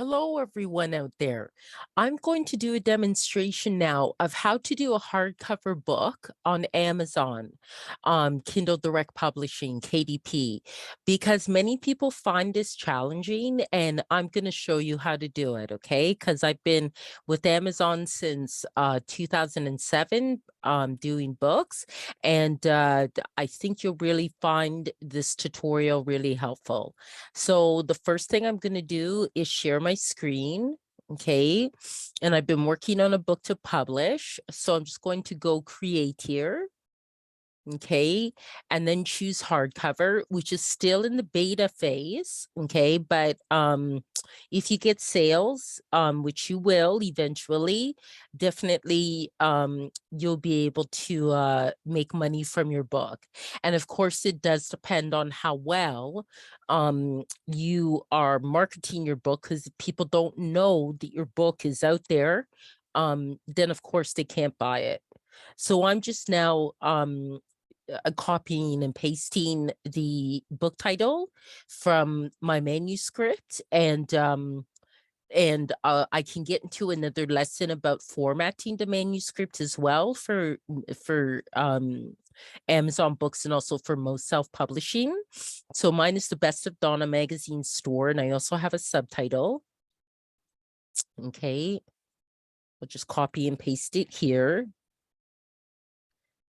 Hello, everyone out there. I'm going to do a demonstration now of how to do a hardcover book on Amazon, Kindle Direct Publishing, KDP, because many people find this challenging, and I'm going to show you how to do it, okay? Because I've been with Amazon since 2007 doing books, and I think you'll really find this tutorial really helpful. So the first thing I'm going to do is share my screen. Okay. And I've been working on a book to publish. So I'm just going to go create here. Okay. And then choose hardcover, which is still in the beta phase. Okay. But if you get sales, which you will eventually, definitely you'll be able to make money from your book. And of course, it does depend on how well you are marketing your book, because if people don't know that your book is out there, then of course they can't buy it. So I'm just now copying and pasting the book title from my manuscript, and I can get into another lesson about formatting the manuscript as well for Amazon books and also for most self-publishing. So mine is the Best of Donna Magazine store, and I also have a subtitle. Okay, I'll just copy and paste it here.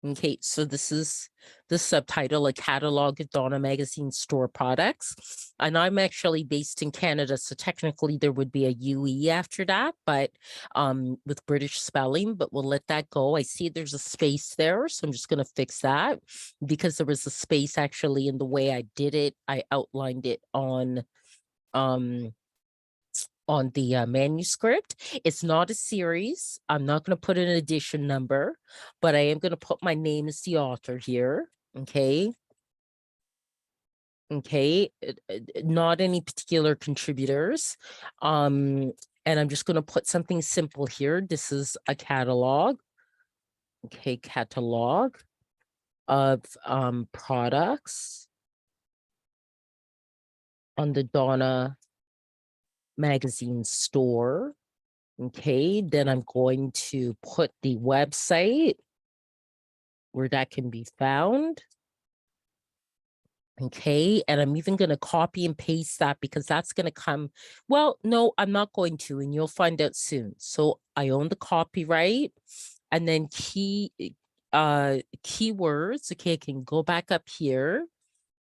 Okay, so this is the subtitle, A Catalog of Donna Magazine Store Products. And I'm actually based in Canada, so technically there would be a UE after that, but with British spelling, but we'll let that go. I see there's a space there, so I'm just going to fix that because there was a space actually in the way I did it. I outlined it on the manuscript. It's not a series. I'm not going to put an edition number, but I am going to put my name as the author here. Okay. Okay. Not any particular contributors. And I'm just going to put something simple here. This is a catalog. Okay. Catalog of products on the Donna Magazine store. Okay, then I'm going to put the website where that can be found. Okay, and I'm even going to copy and paste that because that's going to come. Well, no, I'm not going to, and you'll find out soon. So I own the copyright, and then keywords. Okay, I can go back up here.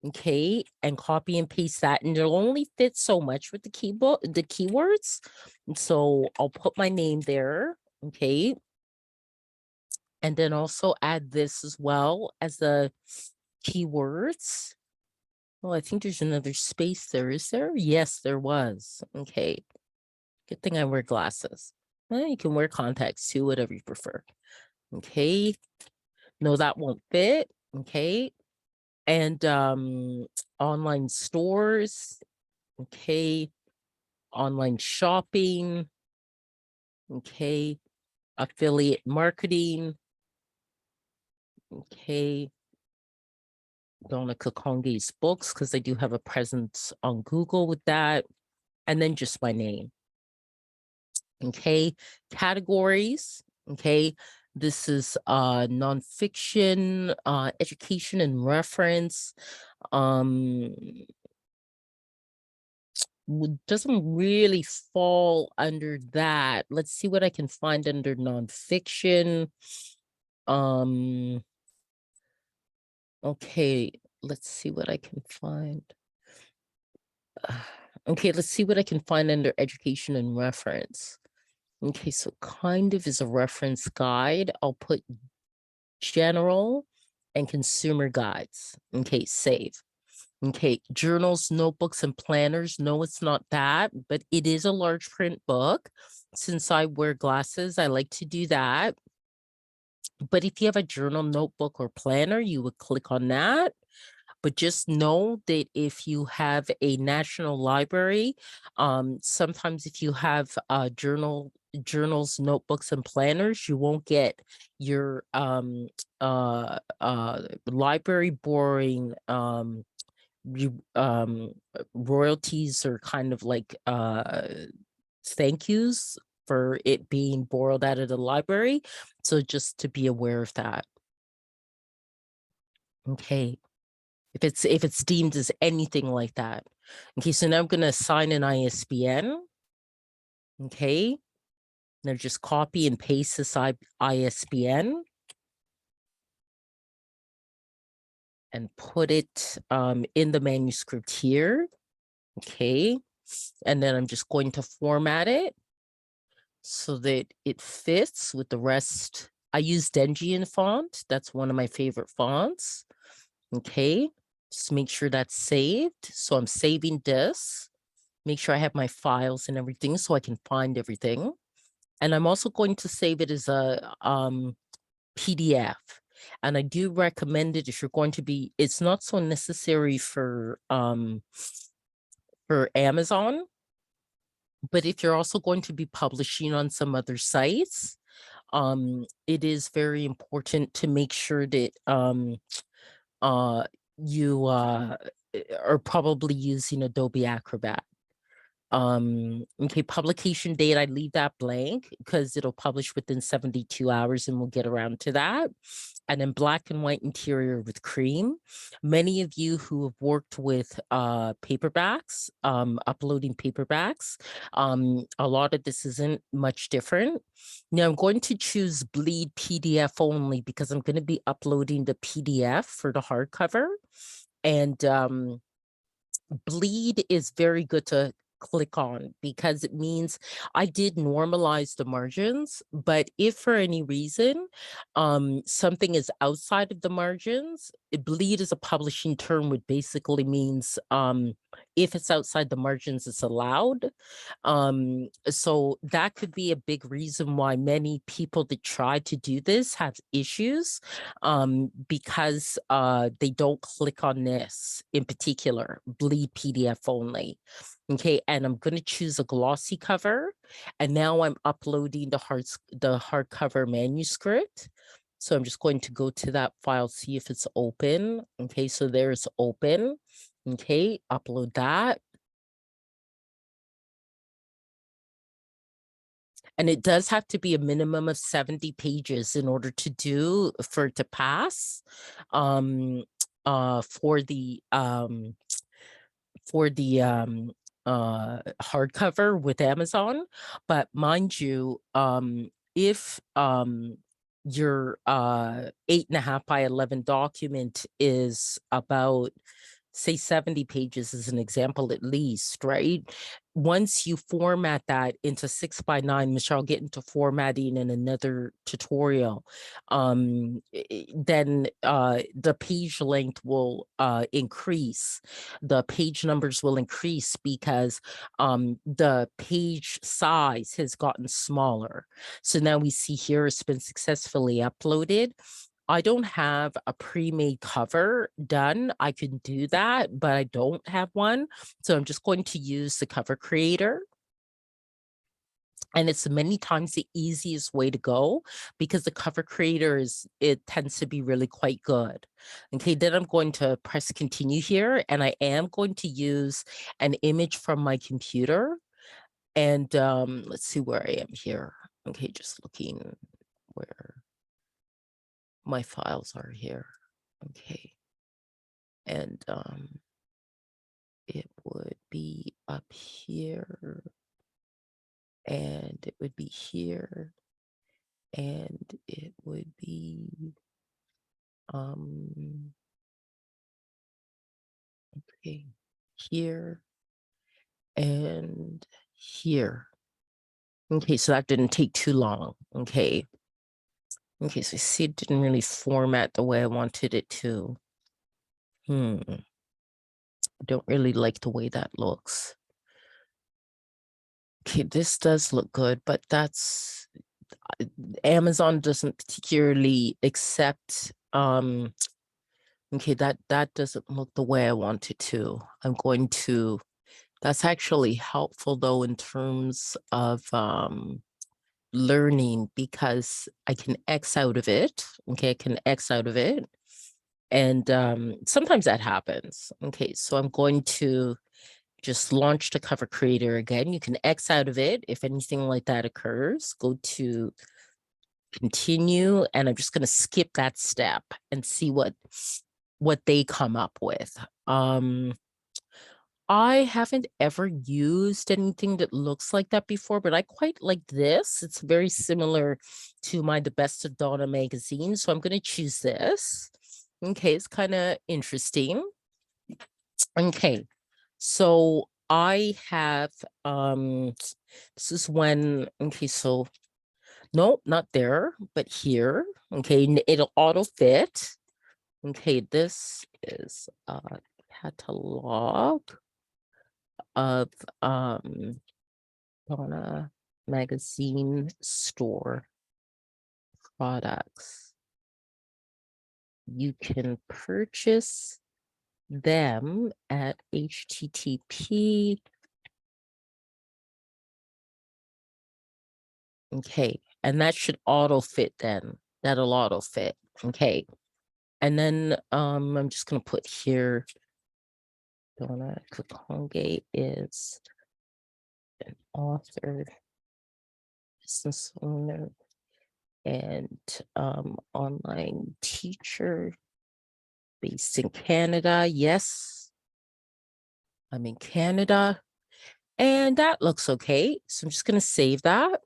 Okay, and copy and paste that, and it'll only fit so much with the keywords. And so I'll put my name there. Okay, and then also add this as well as the keywords. Oh, I think there's another space there. Is there? Yes, there was. Okay. Good thing I wear glasses. Well, you can wear contacts too, whatever you prefer. Okay. No, that won't fit. Okay. And online stores. Okay. Online shopping. Okay. Affiliate marketing. Okay. Donna Kakonge's books, because I do have a presence on Google with that. And then just my name. Okay. Categories. Okay. This is nonfiction, education and reference. Doesn't really fall under that. Let's see what I can find under nonfiction. Okay, let's see what I can find. Okay, let's see what I can find under education and reference. Okay, so kind of is a reference guide. I'll put general and consumer guides. Okay, save. Okay, journals, notebooks, and planners. No, it's not that, but it is a large print book. Since I wear glasses, I like to do that. But if you have a journal, notebook, or planner, you would click on that. But just know that if you have a national library, sometimes if you have journals, notebooks, and planners, you won't get your library boring royalties, or kind of like thank yous for it being borrowed out of the library. So just to be aware of that. Okay. If it's deemed as anything like that. Okay, so now I'm going to assign an ISBN. Okay. Now just copy and paste this ISBN and put it in the manuscript here. Okay. And then I'm just going to format it so that it fits with the rest. I use Denjian font. That's one of my favorite fonts. Okay. Just make sure that's saved. So I'm saving this. Make sure I have my files and everything so I can find everything. And I'm also going to save it as a PDF. And I do recommend it if you're going to be, it's not so necessary for Amazon, but if you're also going to be publishing on some other sites, it is very important to make sure that you are probably using Adobe Acrobat. Okay, publication date, I leave that blank because it'll publish within 72 hours and we'll get around to that. And then black and white interior with cream. Many of you who have worked with paperbacks, uploading paperbacks, a lot of this isn't much different. Now I'm going to choose bleed PDF only because I'm going to be uploading the PDF for the hardcover. And bleed is very good to click on because it means I did normalize the margins, but if for any reason something is outside of the margins, bleed is a publishing term, which basically means if it's outside the margins, it's allowed. So that could be a big reason why many people that try to do this have issues because they don't click on this in particular, bleed PDF only. Okay, and I'm going to choose a glossy cover, and now I'm uploading the hardcover manuscript. So I'm just going to go to that file, see if it's open. Okay, so there's open. Okay, upload that. And it does have to be a minimum of 70 pages in order for it to pass for the hardcover with Amazon. But mind you, if your 8.5 by 11 document is about, say, 70 pages as an example, at least, right? Once you format that into 6 by 9, which I'll get into formatting in another tutorial, then the page length will increase. The page numbers will increase because the page size has gotten smaller. So now we see here it's been successfully uploaded. I don't have a pre-made cover done. I can do that, but I don't have one. So I'm just going to use the cover creator. And it's many times the easiest way to go because the cover creator it tends to be really quite good. Okay, then I'm going to press continue here, and I am going to use an image from my computer. And let's see where I am here. Okay, just looking where my files are here. Okay. And it would be up here, and it would be here, and it would be okay, here and here. Okay, so that didn't take too long. Okay. Okay, so I see it didn't really format the way I wanted it to. I don't really like the way that looks. Okay, this does look good, but that's Amazon doesn't particularly accept okay, that doesn't look the way I want it to. I'm going to, that's actually helpful though in terms of learning because I can X out of it. Okay, I can X out of it. And sometimes that happens. Okay, so I'm going to just launched a cover creator again. You can X out of it if anything like that occurs. Go to continue, and I'm just going to skip that step and see what they come up with. I haven't ever used anything that looks like that before, but I quite like this. It's very similar to my The Best of Donna magazine, so I'm going to choose this. Okay, it's kind of interesting. Okay, so I have, this is when, okay, so, nope, not there, but here. Okay, it'll auto fit. Okay, this is a catalog of Donna Magazine store products. You can purchase them at HTTP. Okay, and that should auto fit then. That'll auto fit. Okay. And then I'm just gonna put here Donna Kakonge is an author, business owner, and online teacher based in Canada. Yes, I'm in Canada. And that looks okay. So I'm just going to save that.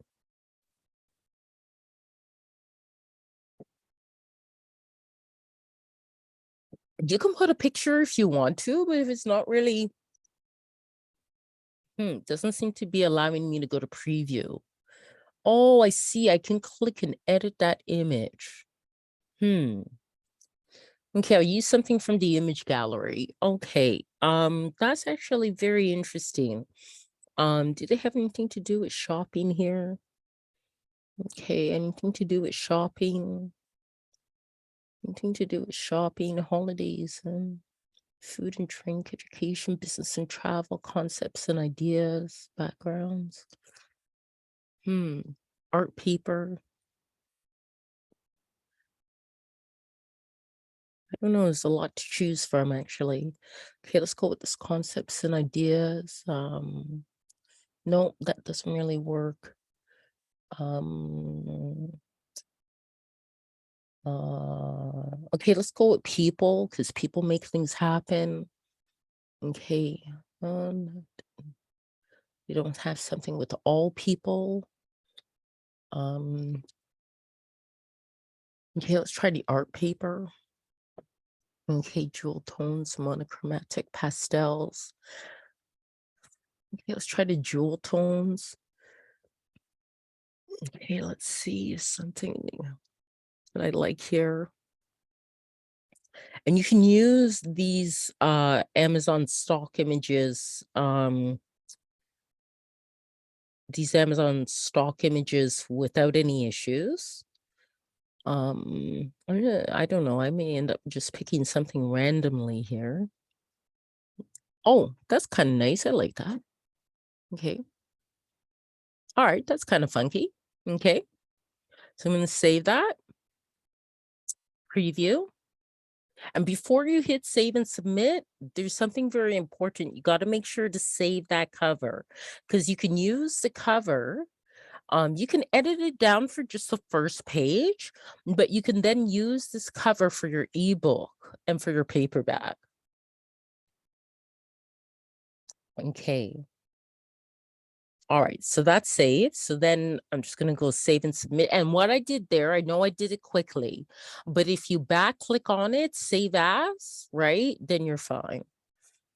You can put a picture if you want to, but if it's not really, doesn't seem to be allowing me to go to preview. Oh, I see. I can click and edit that image. Okay, I'll use something from the image gallery. Okay, that's actually very interesting. Do they have anything to do with shopping here? Okay, anything to do with shopping? Anything to do with shopping, holidays, and food and drink, education, business and travel, concepts and ideas, backgrounds. Art paper. I don't know, there's a lot to choose from actually. Okay, let's go with this concepts and ideas. No, that doesn't really work. Okay, let's go with people because people make things happen. Okay, we don't have something with all people. Okay, let's try the art paper. Okay, jewel tones, monochromatic pastels. Okay, let's try the jewel tones. Okay, let's see something that I like here. And you can use these Amazon stock images, without any issues. I don't know, I may end up just picking something randomly here. Oh, that's kind of nice. I like that. Okay. All right, that's kind of funky. Okay. So I'm going to save that. Preview. And before you hit save and submit, there's something very important. You got to make sure to save that cover because you can use the cover. You can edit it down for just the first page, but you can then use this cover for your ebook and for your paperback. Okay. All right, so that's saved. So then I'm just going to go save and submit. And what I did there, I know I did it quickly, but if you back click on it, save as, right, then you're fine.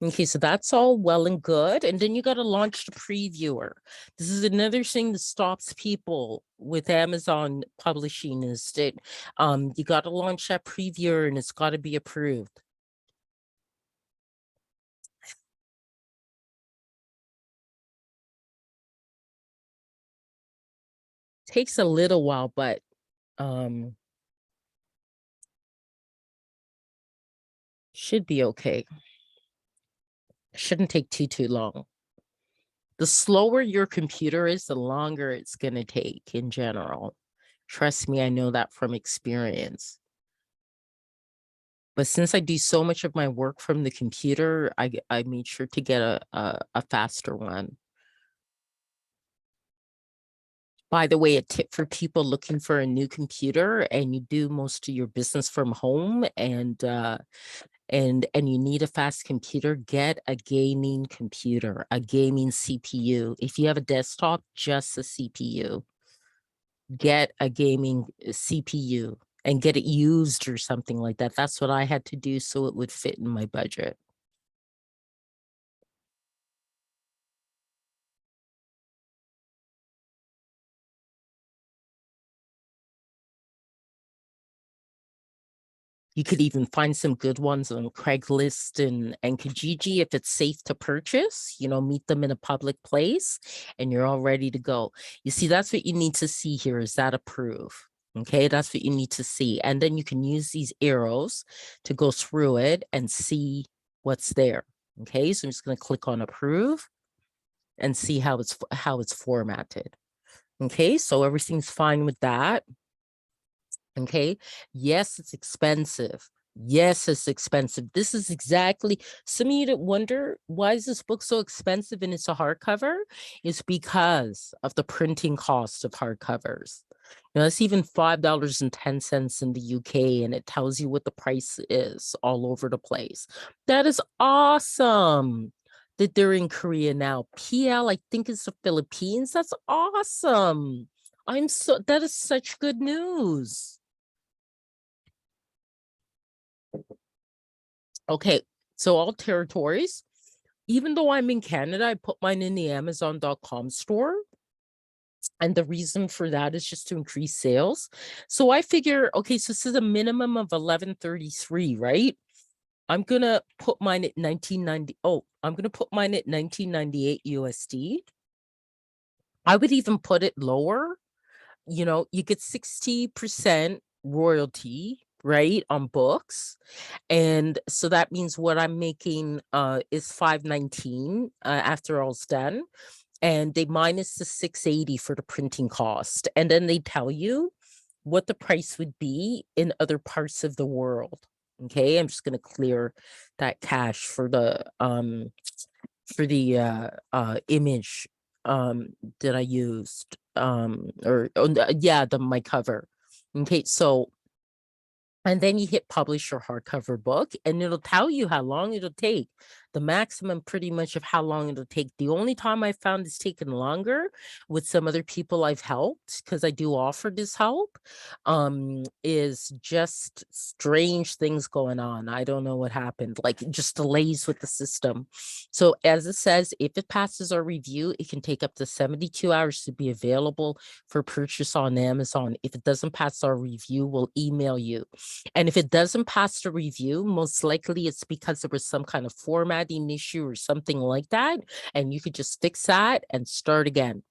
Okay, so that's all well and good. And then you got to launch the previewer. This is another thing that stops people with Amazon publishing is that you got to launch that previewer and it's got to be approved. Takes a little while, but should be okay. Shouldn't take too long. The slower your computer is, the longer it's going to take in general. Trust me, I know that from experience. But since I do so much of my work from the computer, I made sure to get a faster one. By the way, a tip for people looking for a new computer and you do most of your business from home and you need a fast computer, get a gaming computer, a gaming CPU. If you have a desktop, just a CPU. Get a gaming CPU and get it used or something like that. That's what I had to do so it would fit in my budget. You could even find some good ones on Craigslist and Kijiji if it's safe to purchase, meet them in a public place and you're all ready to go. You see, that's what you need to see here is that approve. Okay, that's what you need to see. And then you can use these arrows to go through it and see what's there. Okay, so I'm just going to click on approve and see how it's formatted. Okay, so everything's fine with that. Okay. Yes, it's expensive. Yes, it's expensive. This is exactly, some of you that wonder why is this book so expensive and it's a hardcover? It's because of the printing cost of hardcovers. It's even $5.10 in the UK, and it tells you what the price is all over the place. That is awesome that they're in Korea now. PL, I think it's the Philippines. That's awesome. That is such good news. Okay, so all territories, even though I'm in Canada, I put mine in the Amazon.com store. And the reason for that is just to increase sales. So I figure, okay, so this is a minimum of 1133, right? I'm gonna put mine at 1990. Oh, I'm gonna put mine at 1998 USD. I would even put it lower. You get 60% royalty, right, on books. And so that means what I'm making is 519 after all's done. And they minus the 680 for the printing cost. And then they tell you what the price would be in other parts of the world. Okay, I'm just going to clear that cache for the image that I used my cover. Okay, so and then you hit publish your hardcover book and it'll tell you how long it'll take, the maximum pretty much of how long it'll take. The only time I found it's taken longer with some other people I've helped, because I do offer this help, is just strange things going on. I don't know what happened, like just delays with the system. So as it says, if it passes our review, it can take up to 72 hours to be available for purchase on Amazon. If it doesn't pass our review, we'll email you. And if it doesn't pass the review, most likely it's because there was some kind of formatting issue or something like that. And you could just fix that and start again.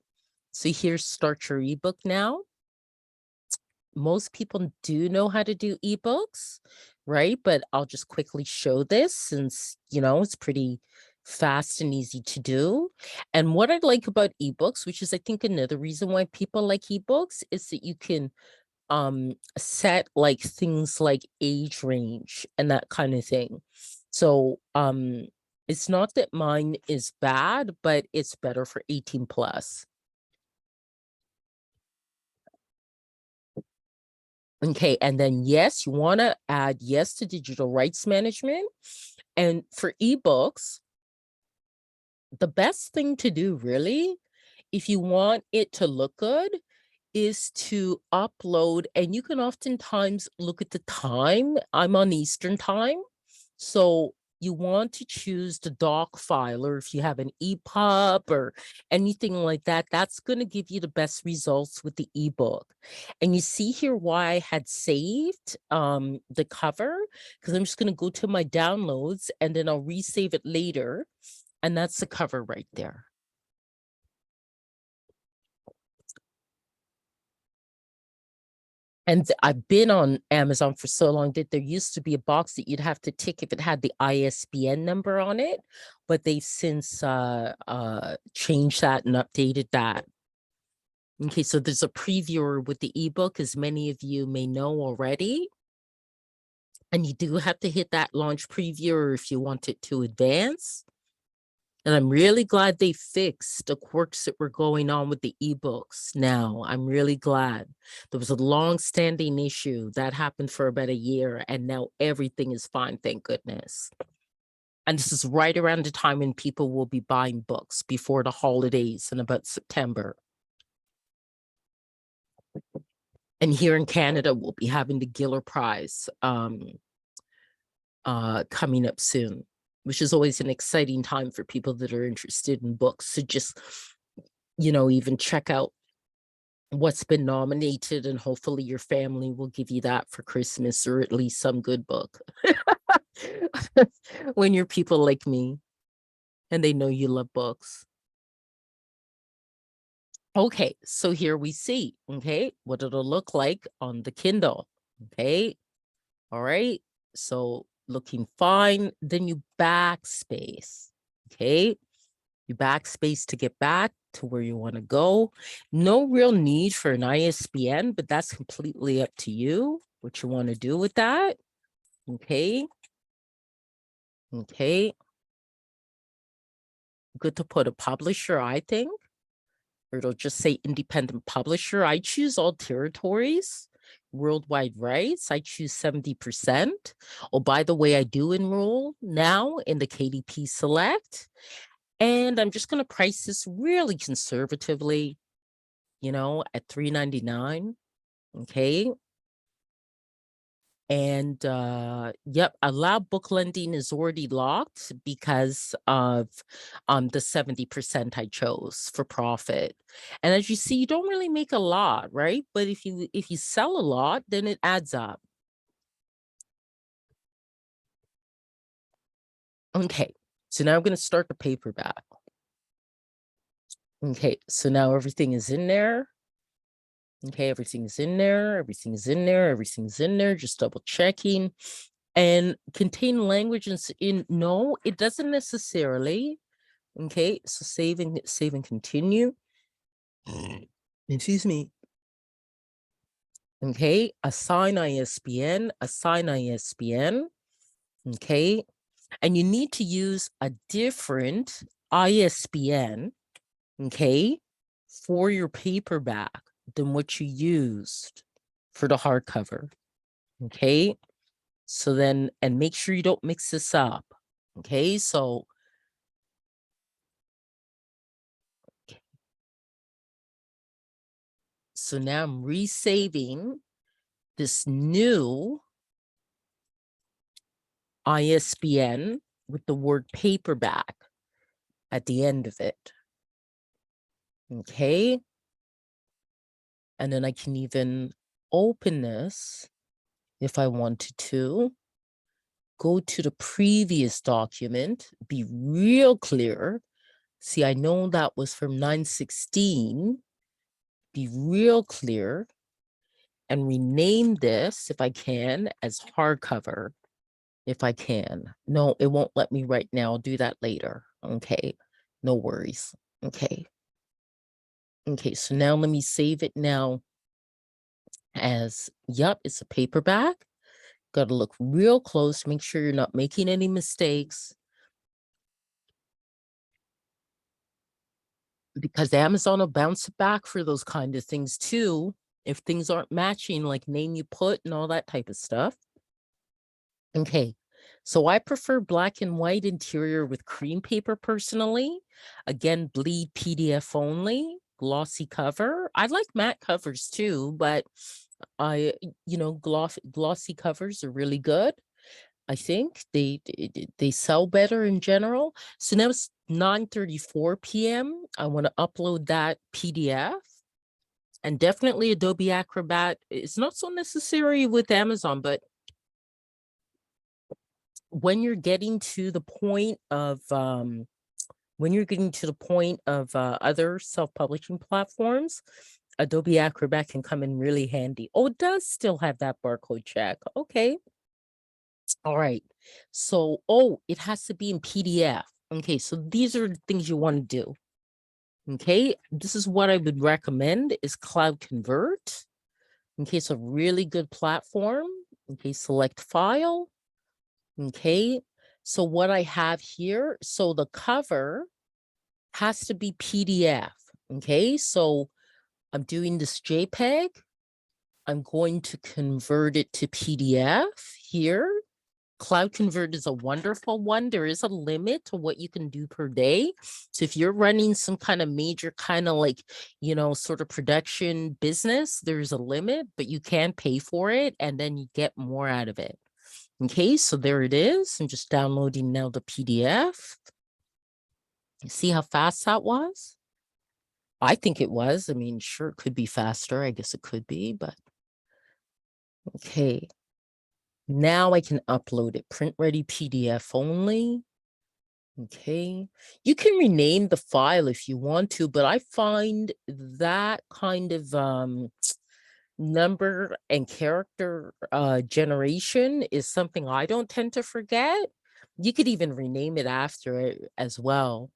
So here's start your ebook now. Most people do know how to do ebooks, right? But I'll just quickly show this since, it's pretty fast and easy to do. And what I like about ebooks, which is I think another reason why people like ebooks, is that you can set like things like age range and that kind of thing. So it's not that mine is bad, but it's better for 18 plus. Okay, and then yes, you want to add yes to digital rights management. And for ebooks, the best thing to do really, if you want it to look good, is to upload, and you can oftentimes look at the time. I'm on Eastern time. So you want to choose the doc file, or if you have an EPUB or anything like that, that's going to give you the best results with the ebook. And you see here why I had saved the cover, because I'm just going to go to my downloads and then I'll resave it later. And that's the cover right there. And I've been on Amazon for so long that there used to be a box that you'd have to tick if it had the ISBN number on it, but they've since changed that and updated that. Okay, so there's a previewer with the ebook, as many of you may know already. And you do have to hit that launch preview if you want it to advance. And I'm really glad they fixed the quirks that were going on with the ebooks now. I'm really glad. There was a long-standing issue that happened for about a year, and now everything is fine, thank goodness. And this is right around the time when people will be buying books before the holidays in about September. And here in Canada, we'll be having the Giller Prize coming up soon, which is always an exciting time for people that are interested in books to just, even check out what's been nominated, and hopefully your family will give you that for Christmas, or at least some good book when you're people like me and they know you love books. Okay, so here we see, okay, what it'll look like on the Kindle. Okay, all right, so looking fine. Then you backspace. Okay, you backspace to get back to where you want to go. No real need for an ISBN, but that's completely up to you what you want to do with that. Okay, okay, good to put a publisher, I think, or it'll just say independent publisher. I choose all territories. Worldwide rights, I choose 70%. Oh, by the way, I do enroll now in the KDP Select. And I'm just going to price this really conservatively, at $3.99. Okay. And yep, allow book lending is already locked because of the 70% I chose for profit. And as you see, you don't really make a lot, right? But if you sell a lot, then it adds up. Okay, so now I'm going to start the paperback. Okay, so now everything is in there. Okay, everything's in there, everything's in there, everything's in there, just double checking. And contain language in no, it doesn't necessarily. Okay, so save and continue. Excuse me. Okay, assign ISBN. Okay, and you need to use a different ISBN, okay, for your paperback than what you used for the hardcover. Okay, so then, and make sure you don't mix this up. Okay, so now I'm resaving this new ISBN with the word paperback at the end of it. Okay, and then I can even open this if I wanted to. Go to the previous document, be real clear. See, I know that was from 9/16. Be real clear and rename this, if I can, as hardcover, if I can. No, it won't let me right now. I'll do that later. Okay, no worries. Okay. Okay, so now let me save it now as, yep, it's a paperback. Got to look real close, make sure you're not making any mistakes. Because Amazon will bounce it back for those kind of things too, if things aren't matching, like name you put and all that type of stuff. Okay, so I prefer black and white interior with cream paper personally. Again, bleed PDF only, glossy cover. I like matte covers too, but glossy covers are really good. I think they sell better in general. So now it's 9:34 p.m. I want to upload that PDF. And definitely Adobe Acrobat. It's not so necessary with Amazon, but when you're getting to the point of other self-publishing platforms, Adobe Acrobat can come in really handy. Oh, it does still have that barcode check. Okay. All right. So, it has to be in PDF. Okay, so these are the things you want to do. Okay, this is what I would recommend is CloudConvert. Okay, it's a really good platform. Okay, select file. Okay, so what I have here, so the cover has to be PDF. Okay, so I'm doing this JPEG. I'm going to convert it to PDF here. CloudConvert is a wonderful one. There is a limit to what you can do per day. So if you're running some kind of major kind of like, sort of production business, there's a limit, but you can pay for it and then you get more out of it. Okay, so there it is. I'm just downloading now the PDF. See how fast that was? I think it was. I mean, sure, it could be faster. I guess it could be, but okay. Now I can upload it. Print ready PDF only. Okay. You can rename the file if you want to, but I find that kind of number and character generation is something I don't tend to forget. You could even rename it after it as well.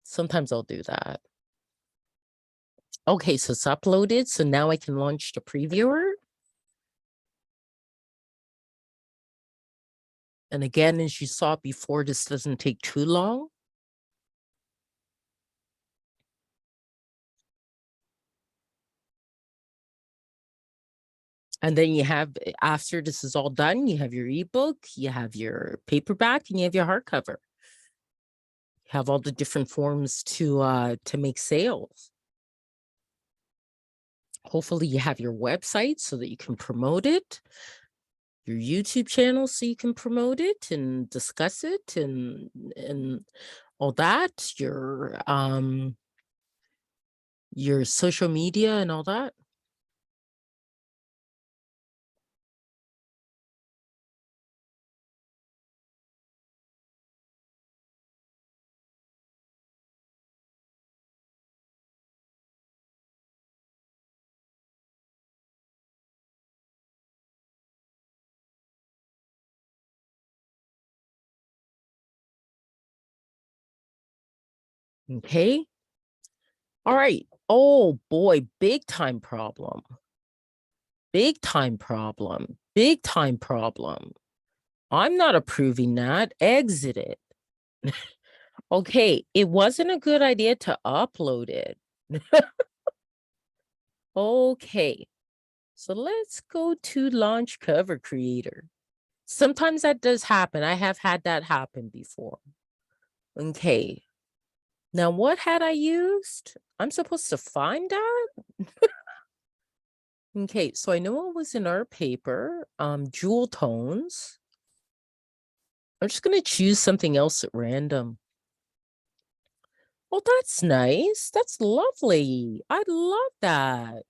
Sometimes I'll do that. Okay, so it's uploaded. So now I can launch the previewer. And again, as you saw before, this doesn't take too long. And then you have, after this is all done, you have your ebook, you have your paperback, and you have your hardcover. You have all the different forms to make sales. Hopefully you have your website so that you can promote it, your YouTube channel so you can promote it and discuss it and all that, your social media and all that. Okay. All right. Oh boy, big time problem. Big time problem. Big time problem. I'm not approving that. Exit it. Okay, it wasn't a good idea to upload it. Okay, so let's go to launch cover creator. Sometimes that does happen. I have had that happen before. Okay, now what had I used? I'm supposed to find that? Okay, so I know it was in our paper, jewel tones. I'm just gonna choose something else at random. Oh, that's nice. That's lovely. I love that.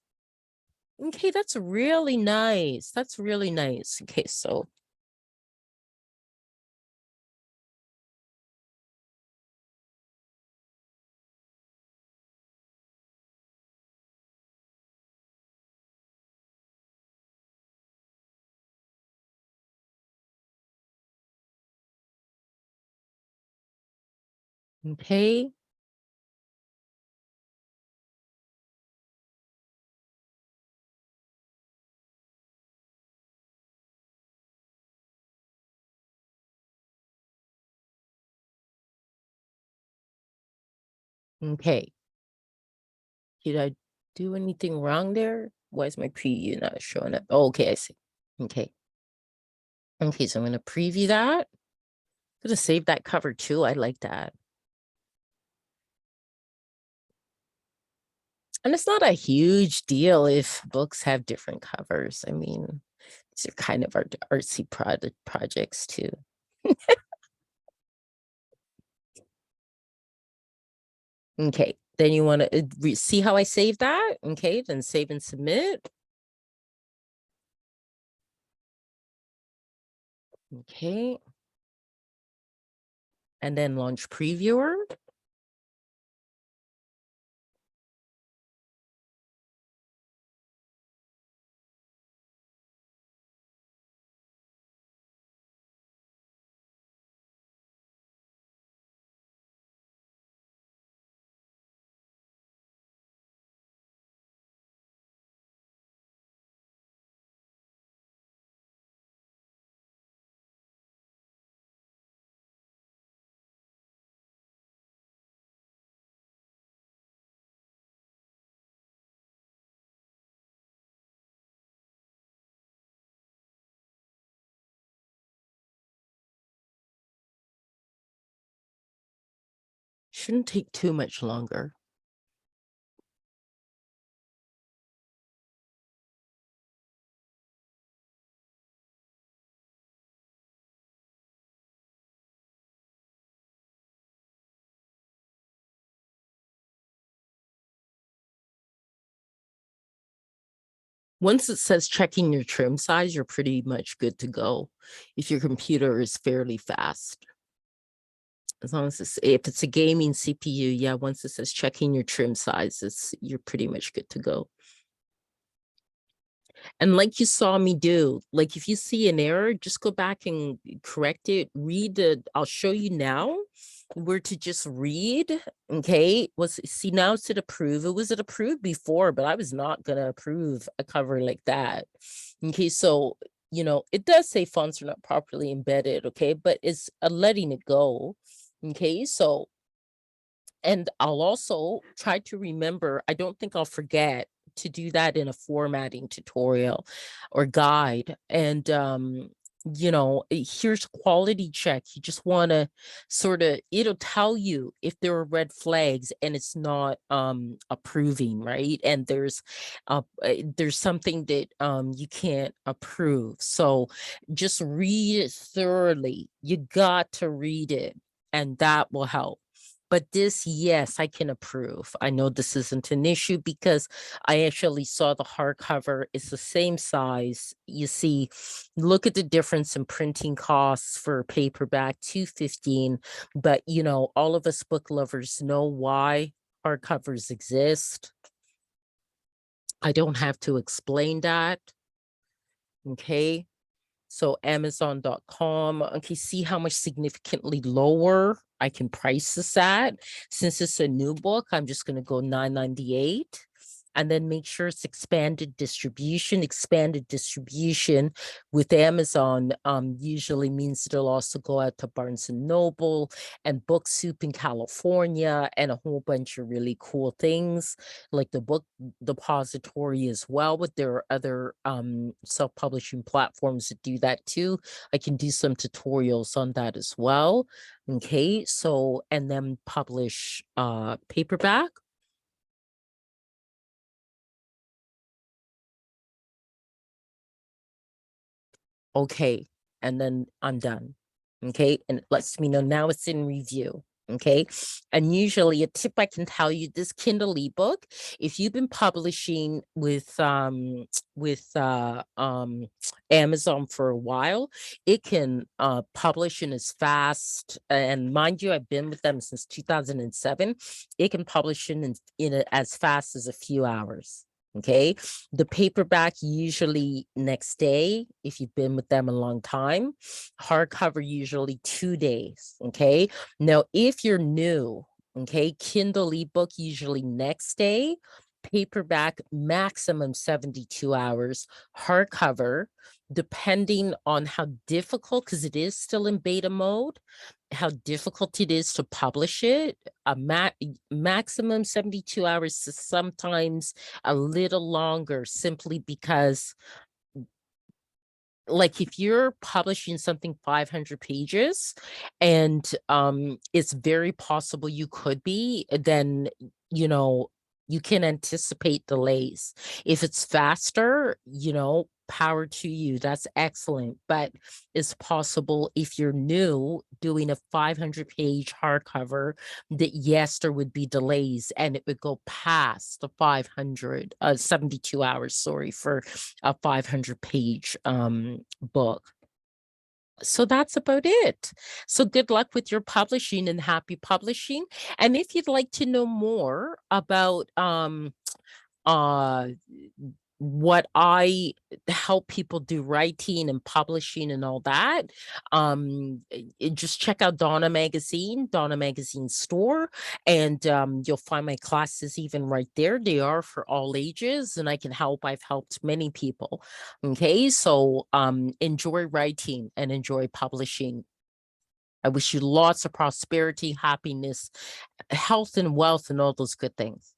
Okay, that's really nice. That's really nice. Okay, so okay. Okay. Did I do anything wrong there? Why is my preview not showing up? Oh, okay, I see. Okay. Okay, so I'm gonna preview that. I'm gonna save that cover too. I like that. And it's not a huge deal if books have different covers. I mean, these are kind of artsy projects too. Okay, then you want to see how I save that? Okay, then save and submit. Okay. And then launch previewer. Shouldn't take too much longer. Once it says checking your trim size, you're pretty much good to go if your computer is fairly fast. As long as if it's a gaming CPU, yeah, once it says checking your trim size, you're pretty much good to go. And like you saw me do, like if you see an error, just go back and correct it. I'll show you now where to just read. Okay. See, now it's at approve. It was at approve before, but I was not gonna approve a cover like that. Okay, so it does say fonts are not properly embedded, okay, but it's letting it go. Okay, so and I'll also try to remember, I don't think I'll forget to do that in a formatting tutorial or guide. And here's quality check. You just want to it'll tell you if there are red flags and it's not approving, right? And there's something that you can't approve. So just read it thoroughly. You got to read it, and that will help. But this, yes, I can approve. I know this isn't an issue because I actually saw the hardcover. It's the same size. You see, look at the difference in printing costs for paperback, $2.15. But all of us book lovers know why hardcovers exist. I don't have to explain that. Okay. So Amazon.com, okay, see how much significantly lower I can price this at. Since it's a new book, I'm just going to go $9.98. And then make sure it's expanded distribution. Expanded distribution with Amazon usually means it'll also go out to Barnes and Noble and Book Soup in California and a whole bunch of really cool things like the Book Depository as well. But there are other self-publishing platforms that do that too. I can do some tutorials on that as well. Okay, so and then publish paperback. Okay, and then I'm done. Okay, and it lets me know now it's in review. Okay, and usually a tip I can tell you, this Kindle ebook, if you've been publishing with Amazon for a while, it can publish in as fast, and mind you, I've been with them since 2007. It can publish in as fast as a few hours. Okay, the paperback usually next day if you've been with them a long time. Hardcover usually 2 days. Okay, now if you're new, okay, Kindle ebook usually next day, paperback maximum 72 hours, hardcover depending on how difficult, because it is still in beta mode, how difficult it is to publish it, a maximum 72 hours, sometimes a little longer, simply because like if you're publishing something 500 pages and it's very possible you could be, then you can anticipate delays. If it's faster, power to you, that's excellent. But it's possible if you're new doing a 500-page hardcover that yes, there would be delays and it would go past the 72 hours, sorry, for a 500-page book. So that's about it. So good luck with your publishing and happy publishing. And if you'd like to know more about uh what I help people do, writing and publishing and all that, just check out Donna Magazine store, and you'll find my classes even right there. They are for all ages, and I've helped many people. Okay, so enjoy writing and enjoy publishing. I wish you lots of prosperity, happiness, health and wealth, and all those good things.